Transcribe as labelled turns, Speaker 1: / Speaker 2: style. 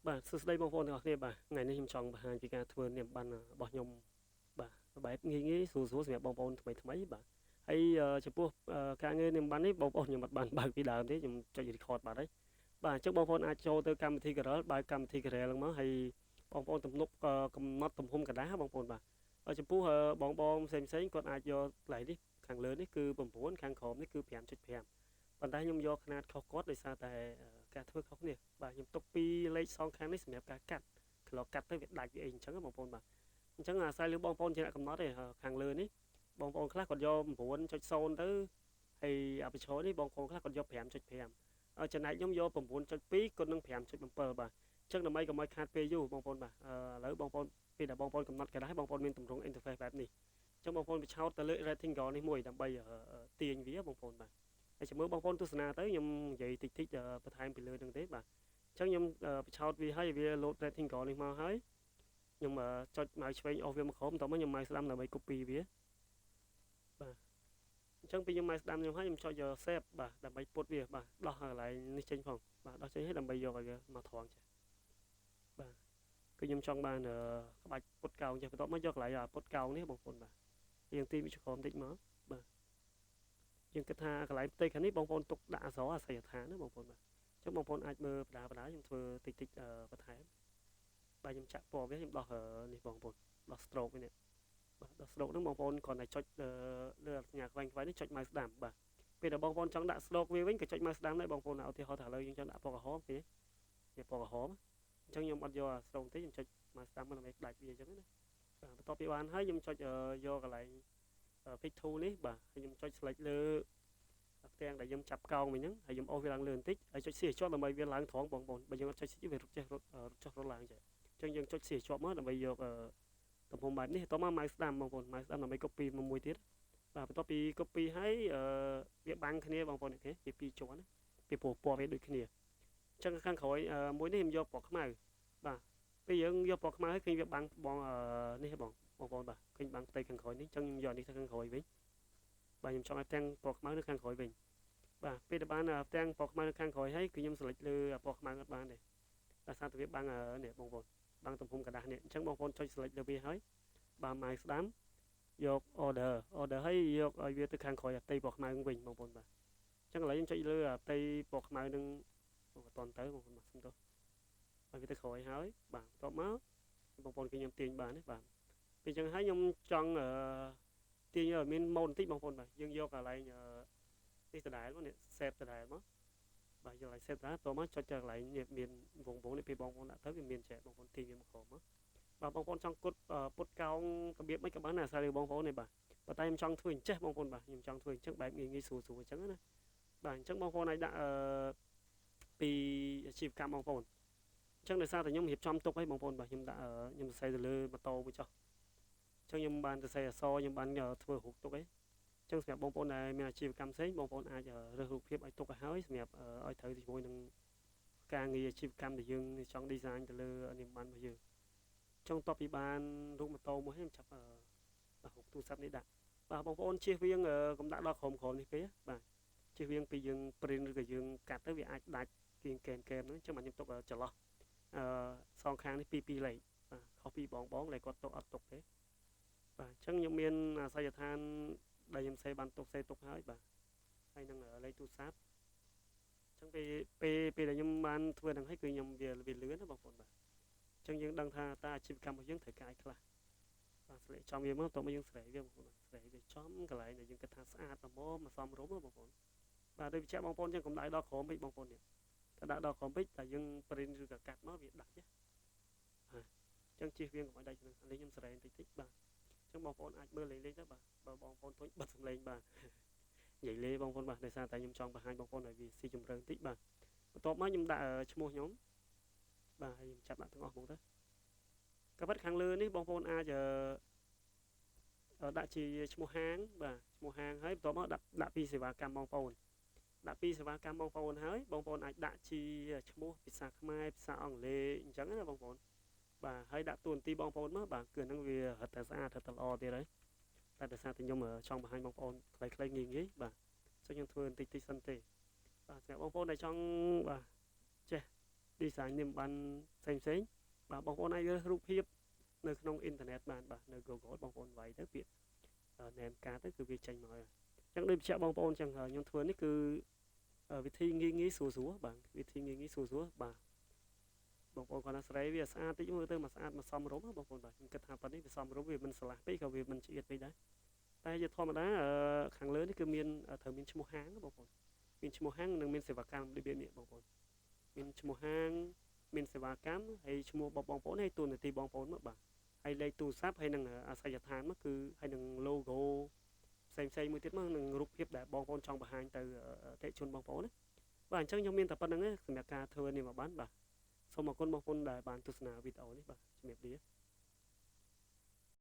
Speaker 1: បាទសួស្តីបងប្អូនទាំងអស់គ្នាបាទថ្ងៃនេះខ្ញុំចង់បង្ហាញពីការធ្វើនាមប័ណ្ណរបស់ខ្ញុំបាទបែបងាយៗស្រួលៗសម្រាប់បងប្អូនថ្មីបាទហើយចំពោះការងារនាមប័ណ្ណនេះបងប្អូនខ្ញុំអត់បានបើកពីដើមទេខ្ញុំចុច record បាត់ហើយបាទអញ្ចឹងបងប្អូនអាចចូលទៅកម្មវិធី Corel បើកកម្មវិធី Corel ហ្នឹងមកហើយបងប្អូនទំនប់កំណត់ទំហំกระดาษបងប្អូនបាទចំពោះបងផ្សេងគាត់អាចយកកន្លែងនេះខាងលើនេះគឺ9ខាងក្រោមនេះគឺ 5.5 ប៉ុន្តែខ្ញុំយកຂະຫນាតខុសគាត់ដោយសារតែការធ្វើខុសគ្នាបាទខ្ញុំទុកពីលេខសងខាងនេះសម្រាប់ការកាត់ក្លោកាត់ទៅវាដាច់វាអីអញ្ចឹងបងប្អូនបាទអញ្ចឹងអាស្រ័យលើបងប្អូនជាអ្នកកំណត់ទេខាងលើនេះបងប្អូនខ្លះគាត់យក9.0ទៅហើយអាបញ្ឈរនេះបងប្អូនខ្លះគាត់យក 5.5 ចំណែកខ្ញុំយក9.2គុណនឹង 5.7 បាទអញ្ចឹងដើម្បីកុំឲ្យខាតពេលយូរបងប្អូនបាទឥឡូវបងប្អូនពេលដែលបងប្អូនកំណត់ក៏ដែរបងប្អូនមានទម្រង់ interface បែបនេះអញ្ចឹងបងប្អូនបញ្ឆោតទៅលើ rectangle នេះមួយដើម្បីទាញវាបងប្អូនបាទហើយជាមួយបងប្អូនទស្សនាទៅខ្ញុំនិយាយតិចបន្ថែមពីលើនឹងទេបាទអញ្ចឹងខ្ញុំបញ្ឆោតវាឲ្យវា load rectangle នេះមកហើយខ្ញុំចុចម៉ៅឆ្វេងអស់វាមកក្រោមតោះមកខ្ញុំម៉ៅស្ដាំដើម្បី copy វាបាទអញ្ចឹងពេលខ្ញុំម៉ៅស្ដាំខ្ញុំហើយខ្ញុំចុច save បាទដើម្បីពុតវាបាទដោះកន្លែងនេះចេញផងបាទដោះចេញឲ្យដើម្បីយកឲ្យវាមកត្រង់ចេះបាទគឺខ្ញុំចង់បានក្បាច់ពុតកោងចេះបន្ទាប់មកយកកន្លែងពុតកោងនេះបងប្អូនបាទយើងទីវាក្រោមតិចមកបាទយើងគិតថាកន្លែងផ្ទៃខាងនេះបងប្អូនទុកដាក់អក្សរអាសយដ្ឋានណាបងប្អូនបាទអញ្ចឹងបងប្អូនអាចមើលបដាខ្ញុំធ្វើតិចបន្ថែមបាទខ្ញុំចាក់ពណ៌វាខ្ញុំដោះនេះបងប្អូនដោះ stroke នេះបាទដោះ stroke ហ្នឹងបងប្អូនគ្រាន់តែចុចលើសញ្ញាខ្វែងនេះចុចម៉ៅស្ដាំបាទពេលដែលបងប្អូនចង់ដាក់ stroke វាវិញក៏ចុចម៉ៅស្ដាំដែរបងប្អូនឧទាហរណ៍ថាឥឡូវយើងចង់ដាក់ពណ៌ក្រហមគេវាពណ៌ក្រហមអញ្ចឹងខ្ញុំអត់យក stroke ទេខ្ញុំចុចម៉ៅស្ដាំមកដើម្បីដាច់វាអញ្ចឹងណាបាទបន្ទាប់ពីបានហើយខ្ញុំចុចយកកន្លែង pick tool នេះបាទហើយខ្ញុំចុច select លើផ្ទាំងដែលខ្ញុំចាប់កោងវិញហ្នឹងហើយខ្ញុំអូសវាឡើងលើបន្តិចហើយចុច C ជាប់ដើម្បីវាឡើងត្រង់បងប្អូនបើយើងអត់ចុច C វារត់ចុះរត់ឡើងចេះអញ្ចឹងយើងចុច C ជាប់មកដើម្បីយកទំហំបែបនេះតោះមកម៉ៅស្ដាំបងប្អូនម៉ៅស្ដាំដើម្បី copy មួយទៀតបាទបន្ទាប់ពី copy ហើយវាបាំងគ្នាបងប្អូនគេពី2ជាន់ពីព្រោះពណ៌វាដូចគ្នាអញ្ចឹងខាងក្រោយមួយនេះខ្ញុំយកពណ៌ខ្មៅបាទពេលយើងយកពណ៌ខ្មៅហើយឃើញវាបាំងបងនេះបងប្អូនបាទឃើញបាំងផ្ទៃខាងក្រោយនេះអញ្ចឹងខ្ញុំយកនេះទៅខាងក្រោយវិញបាទខ្ញុំចង់ឲ្យទាំងពណ៌ខ្មៅនៅខាងក្រោយវិញបាទពេលដែលបានទាំងពណ៌ខ្មៅនៅខាងក្រោយហើយគឺខ្ញុំ select លើពណ៌ខ្មៅអត់បានទេដោយសារតែវាបាំងនេះបងប្អូនបាំងទំហំกระดาษនេះអញ្ចឹងបងប្អូនចុច select លើវាហើយបាទម៉ៅស្ដាំយក order ហើយយកឲ្យវាទៅខាងក្រោយផ្ទៃពណ៌ខ្មៅវិញបងប្អូនបាទអញ្ចឹងឥឡូវខ្ញុំចុចលើផ្ទៃពណ៌ខ្មៅនឹងអត់តន់ទៅបងប្អូនបាទសុំទោសឲ្យវាទៅក្រោយហើយបាទបន្ទាប់មកបងប្អូនខ្ញុំទាញបានទេបាទពេលអញ្ចឹងហើយខ្ញុំចង់ទាញឲ្យមានម៉ូដបន្តិចបងប្អូនបាទយើងយកកន្លែងនេះដដែលមកនេះ save ដដែលមកបាទយកកន្លែង save ដដែលតមកចុចកន្លែងនេះមានវងនេះពេលបងប្អូនដាក់ទៅវាមានចែកបងប្អូនទាញវាមកក្រោមមកបាទបងប្អូនចង់គុតពុតកោងរបៀបមិនក៏បានអាស្រ័យលើបងប្អូនទេបាទប៉ុន្តែខ្ញុំចង់ធ្វើអញ្ចេះបងប្អូនបាទខ្ញុំចង់ធ្វើអញ្ចឹងបែបងាយស្រួលអញ្ចឹងណាបាទអញ្ចឹងបងប្អូនអាចដាក់ពីអាជីវកម្មបងប្អូនអញ្ចឹងដោយសារតែខ្ញុំរៀបចំទុកឲ្យបងប្អូនបាទខ្ញុំដាក់ខ្ញុំសរសេរទៅលើម៉ូតូមួយចុះអញ្ចឹងខ្ញុំបានសរសេរអក្សរខ្ញុំបានធ្វើរូបទុកឯងអញ្ចឹងសម្រាប់បងប្អូនដែលមានអាជីវកម្មផ្សេងបងប្អូនអាចរើសរូបភាពឲ្យទុកឲ្យហើយសម្រាប់ឲ្យត្រូវជាមួយនឹងការងារអាជីវកម្មដែលយើងចង់ design ទៅលើនាមប័ណ្ណរបស់យើងចង់តបពីបានរូបម៉ូតូមួយខ្ញុំចាប់រូបទូរស័ព្ទនេះដាក់បាទបងប្អូនជៀសវាងកុំដាក់ដល់ក្រោមនេះពេកបាទជៀសវាងពីយើង print ឬក៏យើងកាត់ទៅវាអាចដាច់គៀងកែមហ្នឹងអញ្ចឹងបាទខ្ញុំទុកចន្លោះសងខាងនេះ2លេខបាទខុសពីបងដែលគាត់ទុកអត់ទុកទេបាទអញ្ចឹងខ្ញុំមានអាសយដ្ឋានដែលខ្ញុំសេបានទុកហើយបាទហើយនឹងលេខទូរស័ព្ទអញ្ចឹងពេលដែលខ្ញុំបានធ្វើហ្នឹងហើយគឺខ្ញុំវាលឿនណាបងប្អូនបាទអញ្ចឹងយើងដឹងថាតើអាជីវកម្មរបស់យើងត្រូវការអីខ្លះបាទស្លេកចំវាមកតោះមកយើងស្រែកវាបងប្អូនស្រែកវាចំកន្លែងដែលយើងគិតថាស្អាតល្មមសមរម្យបងប្អូនបាទដូចបញ្ជាក់បងប្អូនអញ្ចឹងកុំដៅដល់ក្រោមពេកបងប្អូននេះถ้าដាក់ដល់ក្រោមពេកតែយើង print ឬក៏កាត់មកវាដាច់ណាអញ្ចឹងជៀសវាងកុំឲ្យដាច់ហ្នឹងនេះខ្ញុំស្រែកតិចបាទអញ្ចឹងបងប្អូនអាចមើលលេងទៅបាទបើបងប្អូនធុញបិទសំឡេងបាទនិយាយលេបងប្អូនបាទដោយសារតែខ្ញុំចង់បង្ហាញបងប្អូនឲ្យវាស៊ីជម្រៅបន្តិចបាទបន្ទាប់មកខ្ញុំដាក់ឈ្មោះខ្ញុំបាទហើយខ្ញុំចាប់ដាក់ទាំងអស់ហ្មងទៅក៏ប៉ុតខាងលើនេះបងប្អូនអាចដាក់ជាឈ្មោះហាងបាទឈ្មោះហាងហើយបន្ទាប់មកដាក់ពីសេវាកម្មបងប្អូនដាក់ពីសេវាកម្មបងប្អូនហើយបងប្អូនអាចដាក់ជាឈ្មោះភាសាខ្មែរភាសាអង់គ្លេសអញ្ចឹងណាបងប្អូនបាទហើយដាក់តួនាទីបងប្អូនមកបាទគឺហ្នឹងវារត់តែស្អាតរត់តែល្អទៀតហើយតែដោយសារតែខ្ញុំចង់បង្ហាញបងប្អូនខ្លីៗងាយបាទសូមខ្ញុំធ្វើបន្តិចសិនទេបាទសម្រាប់បងប្អូនដែលចង់បាទចេះ design នាមប័ណ្ណផ្សេងៗបាទបងប្អូនអាចរើសរូបភាពនៅក្នុងអ៊ីនធឺណិតបានបាទនៅ Google បងប្អូនវាយទៅពាក្យ name card ទៅគឺវាចេញមកហើយអញ្ចឹងដូចបញ្ជាក់បងប្អូនអញ្ចឹងខ្ញុំធ្វើនេះគឺវិធីងាយស្រួលបាទវិធីងាយស្រួលបាទបងប្អូនគាត់ថាស្រីវាស្អាតតិចមើលទៅមកស្អាតមកសមរម្យបងប្អូនបាទខ្ញុំគិតថាប៉ុណ្នេះវាសមរម្យវាមិនស្រឡះពេកក៏វាមិនឆ្អៀតពេកដែរតែជាធម្មតាខាងលើនេះគឺមានត្រូវមានឈ្មោះហាងបងប្អូនមានឈ្មោះហាងនិងមានសេវាកម្មរបៀបនេះបងប្អូនមានឈ្មោះហាងមានសេវាកម្មហើយឈ្មោះបងប្អូនហើយតួនាទីបងប្អូនមកបាទហើយលេខទូរស័ព្ទហើយនឹងអាសយដ្ឋានមកគឺហើយនឹង logo ផ្សេងមួយទៀតមកនឹងរូបភាពដែលបងប្អូនចង់បង្ហាញទៅអតិថិជនបងប្អូនណាបាទអញ្ចឹងខ្ញុំមានតែប៉ុណ្្នឹងសម្រាប់ការធ្វើនេះមកបានបាទសូមអរគុណបងប្អូនដែលបានទស្សនាវីដេអូនេះបាទជំរាបលា